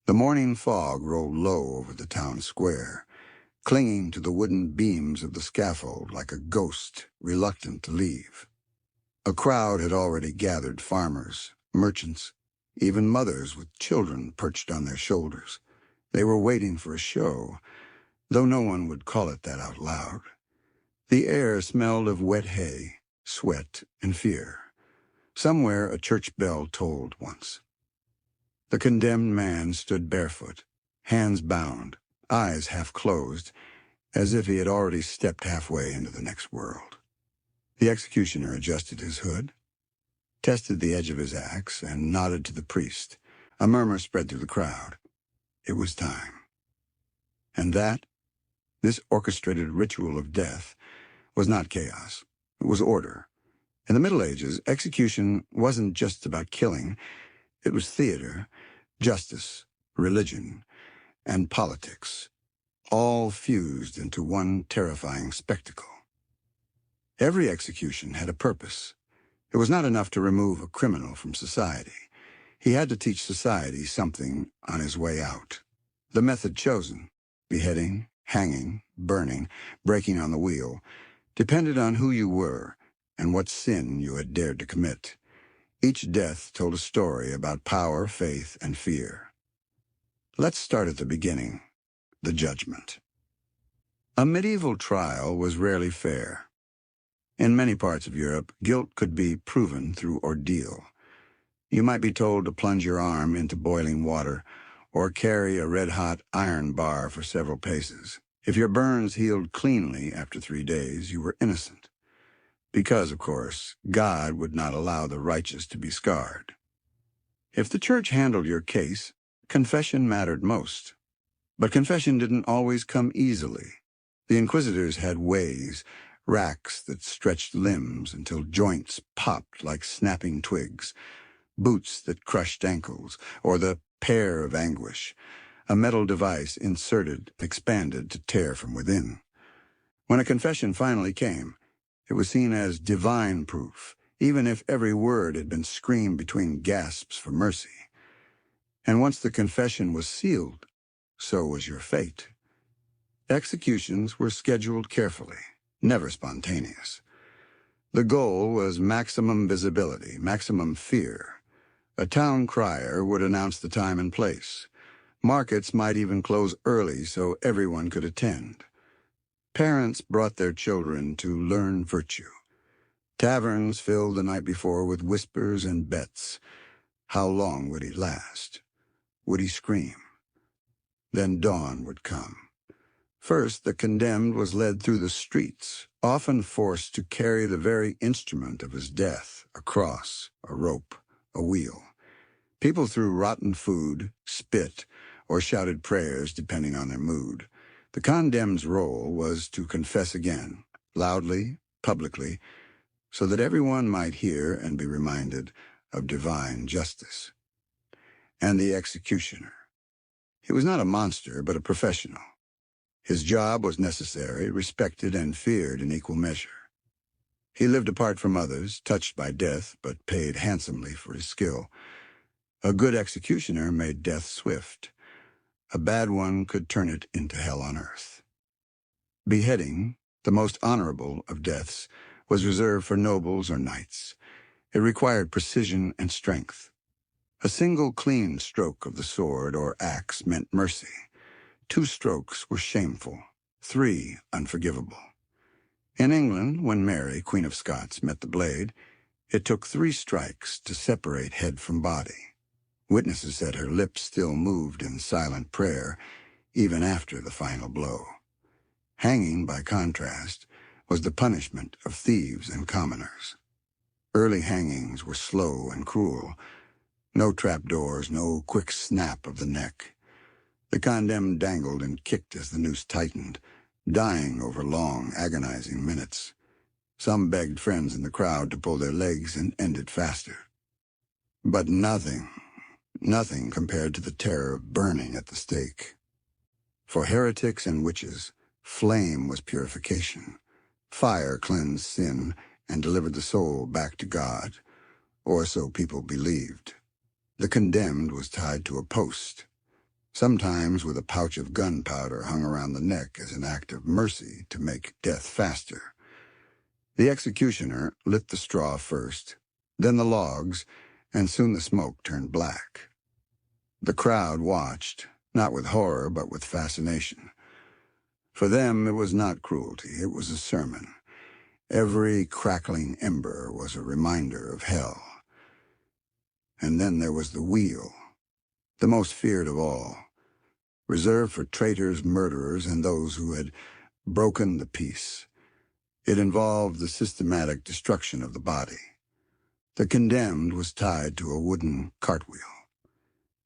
The morning fog rolled low over the town square, clinging to the wooden beams of the scaffold like a ghost reluctant to leave. A crowd had already gathered, farmers, merchants, even mothers with children perched on their shoulders. They were waiting for a show, though no one would call it that out loud. The air smelled of wet hay, sweat, and fear. Somewhere a church bell tolled once. The condemned man stood barefoot, hands bound, eyes half closed, as if he had already stepped halfway into the next world. The executioner adjusted his hood, tested the edge of his axe, and nodded to the priest. A murmur spread through the crowd. It was time. And this orchestrated ritual of death, was not chaos. It was order. In the Middle Ages, execution wasn't just about killing. It was theater, justice, religion, and politics, all fused into one terrifying spectacle. Every execution had a purpose. It was not enough to remove a criminal from society. He had to teach society something on his way out. The method chosen, beheading, hanging, burning, breaking on the wheel, depended on who you were and what sin you had dared to commit. Each death told a story about power, faith, and fear. Let's start at the beginning, the judgment. A medieval trial was rarely fair. In many parts of Europe, guilt could be proven through ordeal. You might be told to plunge your arm into boiling water or carry a red-hot iron bar for several paces. If your burns healed cleanly after 3 days, you were innocent. Because, of course, God would not allow the righteous to be scarred. If the church handled your case, confession mattered most. But confession didn't always come easily. The inquisitors had ways, racks that stretched limbs until joints popped like snapping twigs, boots that crushed ankles, or the pear of anguish, a metal device inserted, expanded to tear from within. When a confession finally came, it was seen as divine proof, even if every word had been screamed between gasps for mercy. And once the confession was sealed, so was your fate. Executions were scheduled carefully, never spontaneous. The goal was maximum visibility, maximum fear. A town crier would announce the time and place. Markets might even close early so everyone could attend. Parents brought their children to learn virtue. Taverns filled the night before with whispers and bets. How long would he last? Would he scream? Then dawn would come. First, the condemned was led through the streets, often forced to carry the very instrument of his death, a cross, a rope, a wheel. People threw rotten food, spit, or shouted prayers depending on their mood. The condemned's role was to confess again, loudly, publicly, so that everyone might hear and be reminded of divine justice. And the executioner. He was not a monster, but a professional. His job was necessary, respected, and feared in equal measure. He lived apart from others, touched by death, but paid handsomely for his skill. A good executioner made death swift. A bad one could turn it into hell on earth. Beheading, the most honorable of deaths, was reserved for nobles or knights. It required precision and strength. A single clean stroke of the sword or axe meant mercy. 2 strokes were shameful, 3 unforgivable. In England, when Mary, Queen of Scots, met the blade, it took 3 strikes to separate head from body. Witnesses said her lips still moved in silent prayer, even after the final blow. Hanging, by contrast, was the punishment of thieves and commoners. Early hangings were slow and cruel. No trapdoors, no quick snap of the neck. The condemned dangled and kicked as the noose tightened, dying over long, agonizing minutes. Some begged friends in the crowd to pull their legs and end it faster. But nothing compared to the terror of burning at the stake. For heretics and witches, flame was purification. Fire cleansed sin and delivered the soul back to God, or so people believed. The condemned was tied to a post. sometimes with a pouch of gunpowder hung around the neck as an act of mercy to make death faster. The executioner lit the straw first, then the logs, and soon the smoke turned black. The crowd watched, not with horror but with fascination. For them it was not cruelty, it was a sermon. Every crackling ember was a reminder of hell. And then there was the wheel, the most feared of all, reserved for traitors, murderers, and those who had broken the peace. It involved the systematic destruction of the body. The condemned was tied to a wooden cartwheel.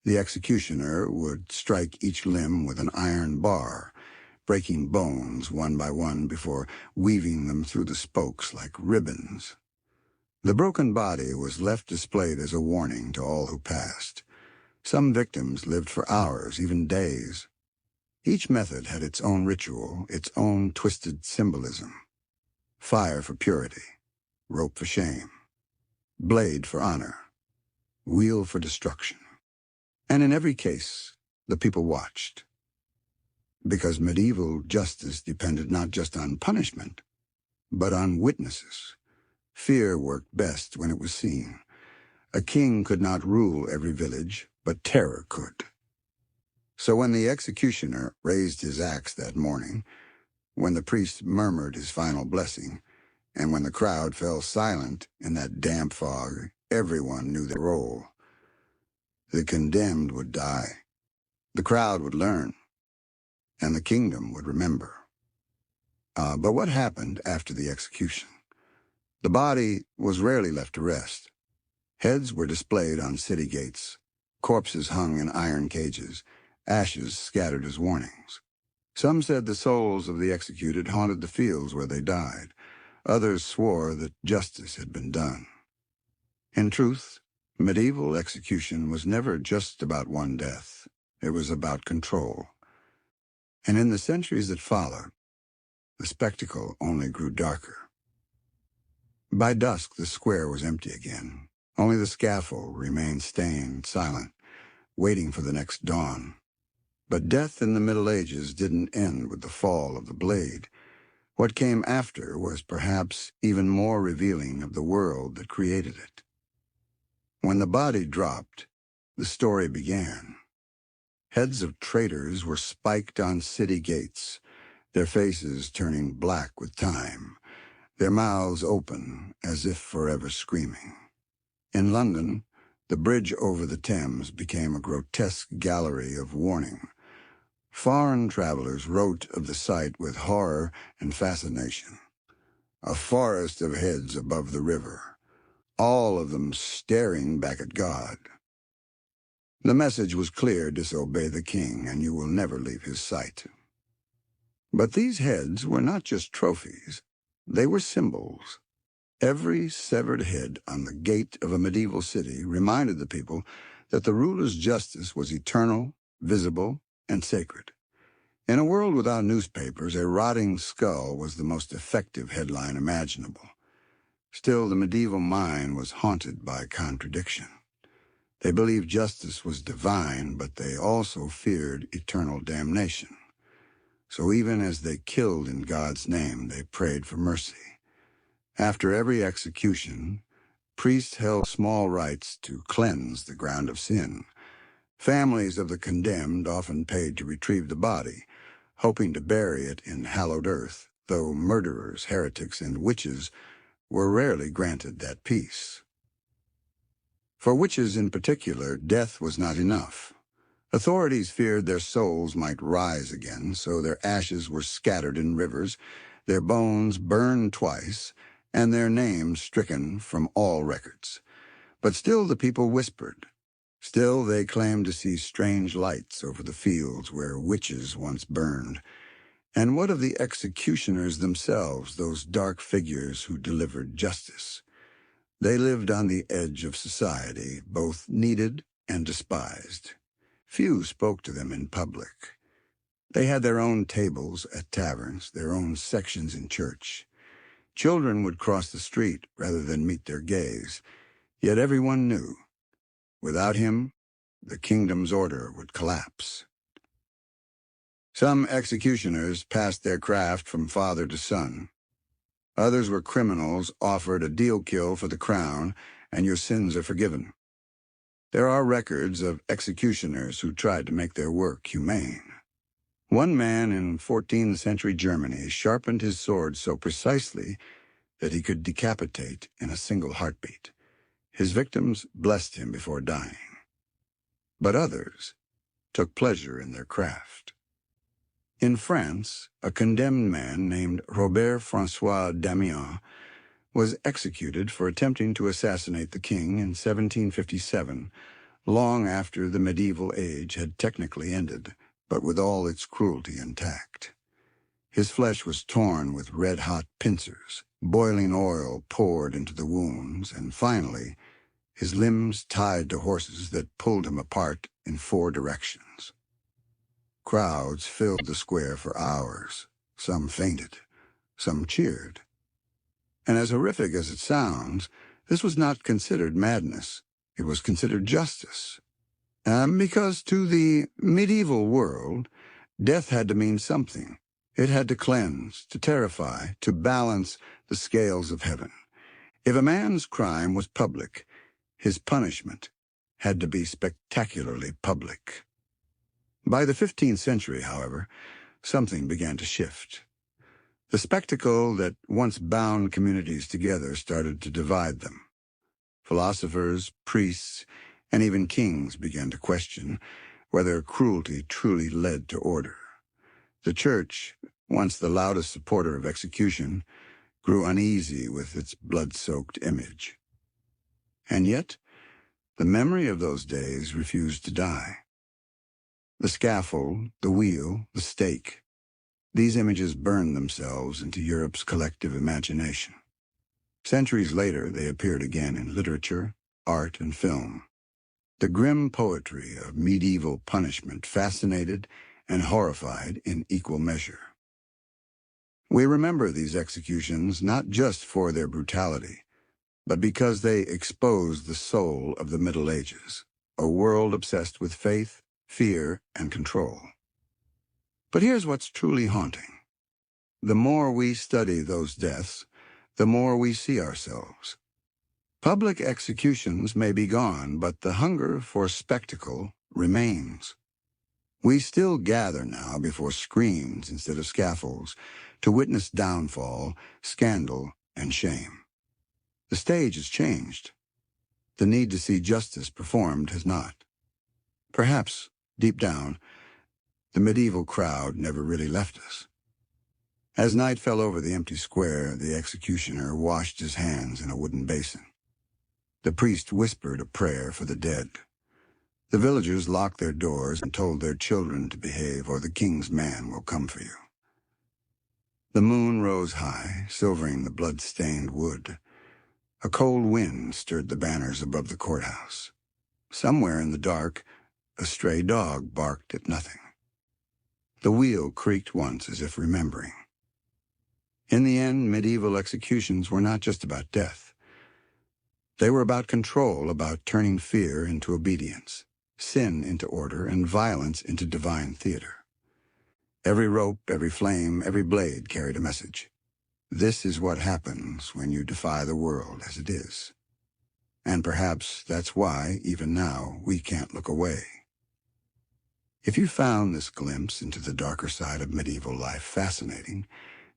The executioner would strike each limb with an iron bar, breaking bones one by one before weaving them through the spokes like ribbons. The broken body was left displayed as a warning to all who passed. Some victims lived for hours, even days. Each method had its own ritual, its own twisted symbolism. Fire for purity, rope for shame, blade for honor, wheel for destruction. And in every case, the people watched. Because medieval justice depended not just on punishment, but on witnesses. Fear worked best when it was seen. A king could not rule every village, but terror could. So when the executioner raised his axe that morning, when the priest murmured his final blessing, and when the crowd fell silent in that damp fog, everyone knew their role. The condemned would die, the crowd would learn, and the kingdom would remember. But what happened after the execution? The body was rarely left to rest. Heads were displayed on city gates, corpses hung in iron cages, ashes scattered as warnings. Some said the souls of the executed haunted the fields where they died. Others swore that justice had been done. In truth, medieval execution was never just about one death. It was about control. And in the centuries that followed, the spectacle only grew darker. By dusk, the square was empty again. Only the scaffold remained stained, silent, waiting for the next dawn. But death in the Middle Ages didn't end with the fall of the blade. What came after was perhaps even more revealing of the world that created it. When the body dropped, the story began. Heads of traitors were spiked on city gates, their faces turning black with time, their mouths open as if forever screaming. In London, the bridge over the Thames became a grotesque gallery of warning. Foreign travelers wrote of the sight with horror and fascination. A forest of heads above the river, all of them staring back at God. The message was clear: disobey the king, and you will never leave his sight. But these heads were not just trophies. They were symbols. Every severed head on the gate of a medieval city reminded the people that the ruler's justice was eternal, visible, and sacred. In a world without newspapers, a rotting skull was the most effective headline imaginable. Still, the medieval mind was haunted by contradiction. They believed justice was divine, but they also feared eternal damnation. So even as they killed in God's name, they prayed for mercy. After every execution, priests held small rites to cleanse the ground of sin. Families of the condemned often paid to retrieve the body, hoping to bury it in hallowed earth, though murderers, heretics, and witches were rarely granted that peace. For witches in particular, death was not enough. Authorities feared their souls might rise again, so their ashes were scattered in rivers, their bones burned twice, and their names stricken from all records. But still the people whispered. Still they claimed to see strange lights over the fields where witches once burned. And what of the executioners themselves, those dark figures who delivered justice? They lived on the edge of society, both needed and despised. Few spoke to them in public. They had their own tables at taverns, their own sections in church. Children would cross the street rather than meet their gaze. Yet everyone knew, without him, the kingdom's order would collapse. Some executioners passed their craft from father to son. Others were criminals offered a deal kill for the crown, and your sins are forgiven. There are records of executioners who tried to make their work humane. One man in 14th century Germany sharpened his sword so precisely that he could decapitate in a single heartbeat. His victims blessed him before dying. But others took pleasure in their craft. In France, a condemned man named Robert François Damiens was executed for attempting to assassinate the king in 1757, long after the medieval age had technically ended, but with all its cruelty intact. His flesh was torn with red-hot pincers, boiling oil poured into the wounds, and finally, his limbs tied to horses that pulled him apart in 4 directions. Crowds filled the square for hours. Some fainted, some cheered. And as horrific as it sounds, this was not considered madness. It was considered justice. Because to the medieval world, death had to mean something. It had to cleanse, to terrify, to balance the scales of heaven. If a man's crime was public, his punishment had to be spectacularly public. By the 15th century, however, something began to shift. The spectacle that once bound communities together started to divide them. Philosophers, priests, and even kings began to question whether cruelty truly led to order. The church, once the loudest supporter of execution, grew uneasy with its blood-soaked image. And yet, the memory of those days refused to die. The scaffold, the wheel, the stake, these images burned themselves into Europe's collective imagination. Centuries later, they appeared again in literature, art, and film. The grim poetry of medieval punishment fascinated and horrified in equal measure. We remember these executions not just for their brutality, but because they exposed the soul of the Middle Ages, a world obsessed with faith, fear, and control. But here's what's truly haunting. The more we study those deaths, the more we see ourselves. Public executions may be gone, but the hunger for spectacle remains. We still gather now before screens instead of scaffolds to witness downfall, scandal, and shame. The stage has changed. The need to see justice performed has not. Perhaps, deep down, the medieval crowd never really left us. As night fell over the empty square, the executioner washed his hands in a wooden basin. The priest whispered a prayer for the dead. The villagers locked their doors and told their children to behave, or the king's man will come for you. The moon rose high, silvering the blood-stained wood. A cold wind stirred the banners above the courthouse. Somewhere in the dark, a stray dog barked at nothing. The wheel creaked once as if remembering. In the end, medieval executions were not just about death. They were about control, about turning fear into obedience, sin into order, and violence into divine theater. Every rope, every flame, every blade carried a message. This is what happens when you defy the world as it is. And perhaps that's why, even now, we can't look away. If you found this glimpse into the darker side of medieval life fascinating,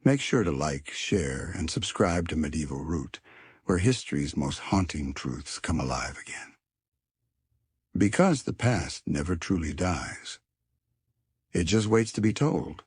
make sure to like, share, and subscribe to Medieval Root, where history's most haunting truths come alive again. Because the past never truly dies. It just waits to be told.